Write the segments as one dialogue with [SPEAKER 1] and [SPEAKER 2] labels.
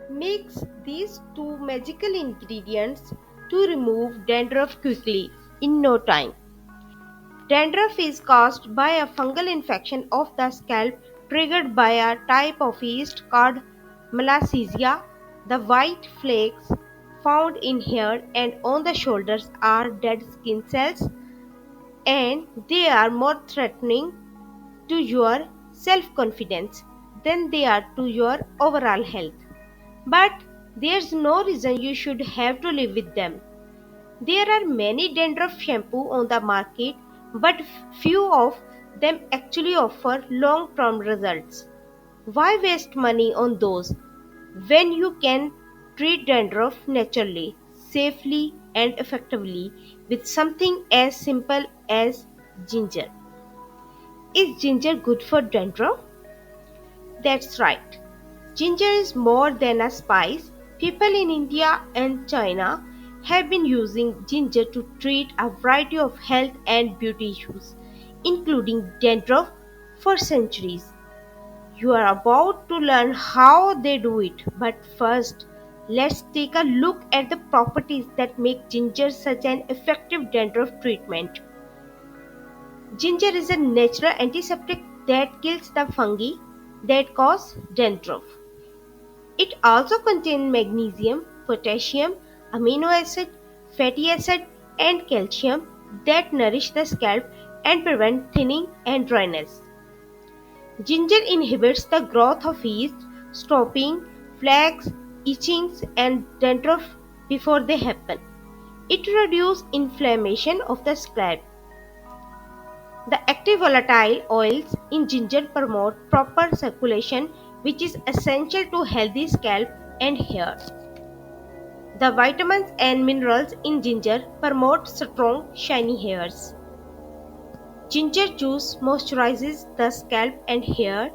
[SPEAKER 1] Mix these two magical ingredients to remove dandruff quickly in no time. Dandruff is caused by a fungal infection of the scalp triggered by a type of yeast called Malassezia. The white flakes found in hair and on the shoulders are dead skin cells, and they are more threatening to your self confidence than they are to your overall health. But there's no reason you should have to live with them. There are many dandruff shampoo on the market, but few of them actually offer long-term results. Why waste money on those when you can treat dandruff naturally, safely and effectively with something as simple as ginger? Is ginger good for dandruff? That's right. Ginger is more than a spice. People in India and China have been using ginger to treat a variety of health and beauty issues, including dandruff, for centuries. You are about to learn how they do it, but first, let's take a look at the properties that make ginger such an effective dandruff treatment. Ginger is a natural antiseptic that kills the fungi that cause dandruff. It also contains magnesium, potassium, amino acid, fatty acid, and calcium that nourish the scalp and prevent thinning and dryness. Ginger inhibits the growth of yeast, stopping flares, itchings, and dandruff before they happen. It reduces inflammation of the scalp. The active volatile oils in ginger promote proper circulation, which is essential to healthy scalp and hair. The vitamins and minerals in ginger promote strong, shiny hairs. Ginger juice moisturizes the scalp and hair.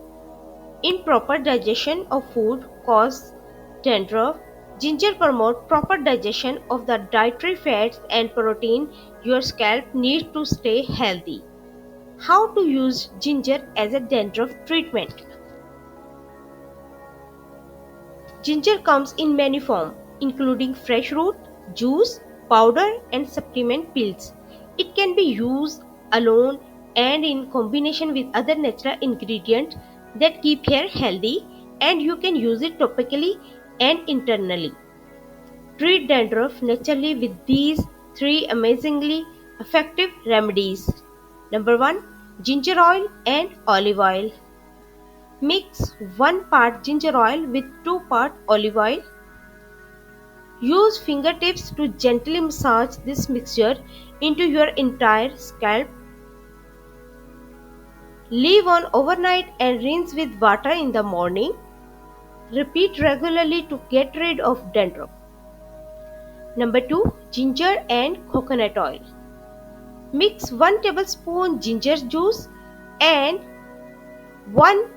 [SPEAKER 1] Improper digestion of food causes dandruff. Ginger promotes proper digestion of the dietary fats and protein your scalp needs to stay healthy. How to use ginger as a dandruff treatment? Ginger comes in many forms, including fresh root, juice, powder, and supplement pills. It can be used alone and in combination with other natural ingredients that keep hair healthy, and you can use it topically and internally. Treat dandruff naturally with these three amazingly effective remedies. Number 1, ginger oil and olive oil. Mix 1 part ginger oil with 2 part olive oil. Use fingertips to gently massage this mixture into your entire scalp. Leave on overnight and rinse with water in the morning. Repeat regularly to get rid of dandruff. Number 2, ginger and coconut oil. Mix 1 tablespoon ginger juice and 1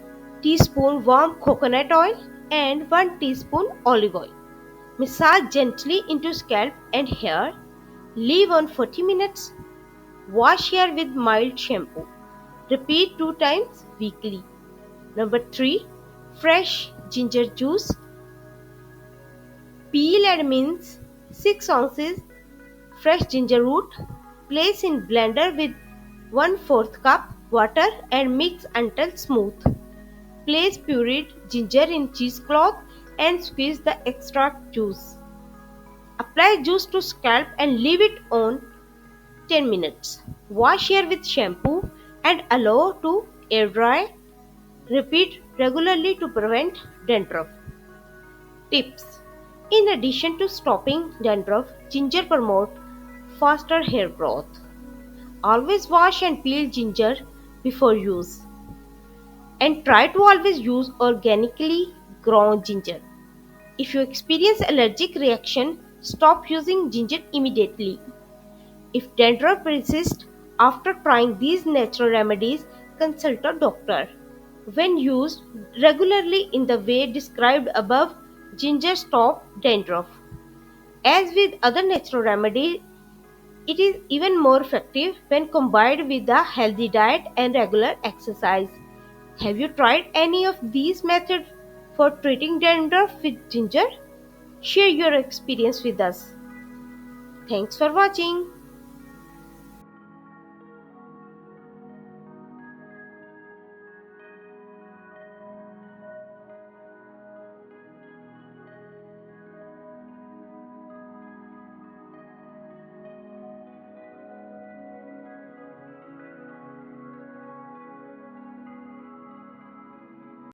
[SPEAKER 1] teaspoon warm coconut oil and 1 teaspoon olive oil. Massage gently into scalp and hair. Leave on 40 minutes. Wash hair with mild shampoo. Repeat 2 times weekly. Number 3, fresh ginger juice. Peel and mince 6 ounces fresh ginger root. Place in blender with 1/4 cup water and mix until smooth. Place pureed ginger in cheesecloth and squeeze the extract juice. Apply juice to scalp and leave it on 10 minutes. Wash hair with shampoo and allow to air dry. Repeat regularly to prevent dandruff. Tips: in addition to stopping dandruff, ginger promotes faster hair growth. Always wash and peel ginger before use. And try to always use organically grown ginger. If you experience allergic reaction, stop using ginger immediately. If dandruff persists after trying these natural remedies, consult a doctor. When used regularly in the way described above, ginger stops dandruff. As with other natural remedies, it is even more effective when combined with a healthy diet and regular exercise. Have you tried any of these methods for treating dandruff with ginger? Share your experience with us. Thanks for watching.